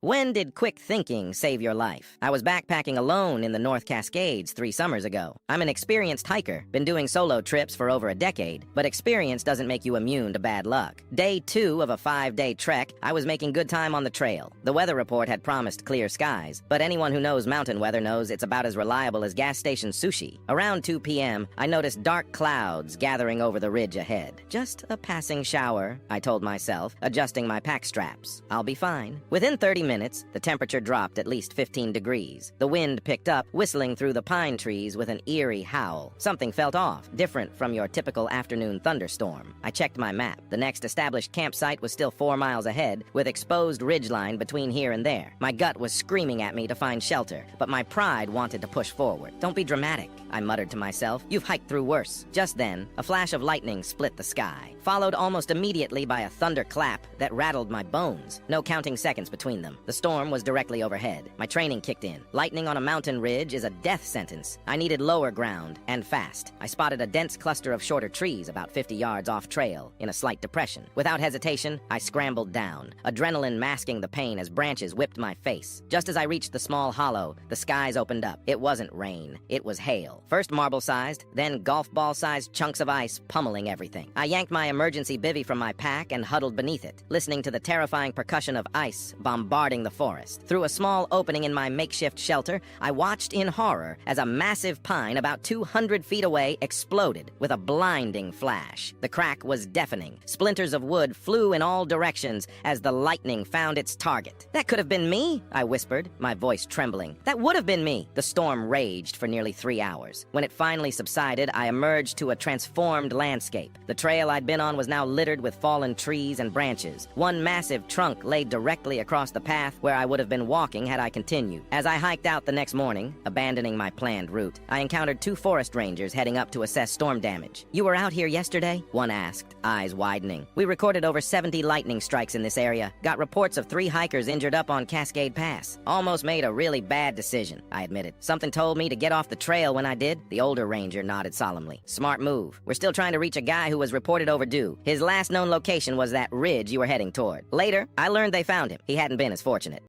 When did quick thinking save your life? I was backpacking alone in the North Cascades 3 summers ago. I'm an experienced hiker, been doing solo trips for over a decade, but experience doesn't make you immune to bad luck. Day 2 of a 5-day trek, I was making good time on the trail. The weather report had promised clear skies, but anyone who knows mountain weather knows it's about as reliable as gas station sushi. Around 2 p.m., I noticed dark clouds gathering over the ridge ahead. Just a passing shower, I told myself, adjusting my pack straps. I'll be fine. Within 30 minutes, the temperature dropped at least 15 degrees. The wind picked up, whistling through the pine trees with an eerie howl. Something felt off, different from your typical afternoon thunderstorm. I checked my map. The next established campsite was still 4 miles ahead, with exposed ridgeline between here and there. My gut was screaming at me to find shelter, but my pride wanted to push forward. Don't be dramatic, I muttered to myself. You've hiked through worse. Just then, a flash of lightning split the sky, followed almost immediately by a thunderclap that rattled my bones. No counting seconds between them. The storm was directly overhead. My training kicked in. Lightning on a mountain ridge is a death sentence. I needed lower ground, and fast. I spotted a dense cluster of shorter trees about 50 yards off trail, in a slight depression. Without hesitation, I scrambled down, adrenaline masking the pain as branches whipped my face. Just as I reached the small hollow, the skies opened up. It wasn't rain. It was hail. First marble-sized, then golf ball-sized chunks of ice pummeling everything. I yanked my emergency bivvy from my pack and huddled beneath it, listening to the terrifying percussion of ice bombarding the forest. Through a small opening in my makeshift shelter, I watched in horror as a massive pine about 200 feet away exploded with a blinding flash. The crack was deafening. Splinters of wood flew in all directions as the lightning found its target. That could have been me, I whispered, my voice trembling. That would have been me. The storm raged for nearly 3 hours. When it finally subsided, I emerged to a transformed landscape. The trail I'd been on was now littered with fallen trees and branches. One massive trunk lay directly across the path where I would have been walking had I continued. As I hiked out the next morning, abandoning my planned route, I encountered 2 forest rangers heading up to assess storm damage. "You were out here yesterday?" one asked, eyes widening. "We recorded over 70 lightning strikes in this area. Got reports of 3 hikers injured up on Cascade Pass. Almost made a really bad decision," I admitted. "Something told me to get off the trail when I did." The older ranger nodded solemnly. "Smart move. We're still trying to reach a guy who was reported overdue. His last known location was that ridge you were heading toward. Later, I learned they found him. He hadn't been as fortunate."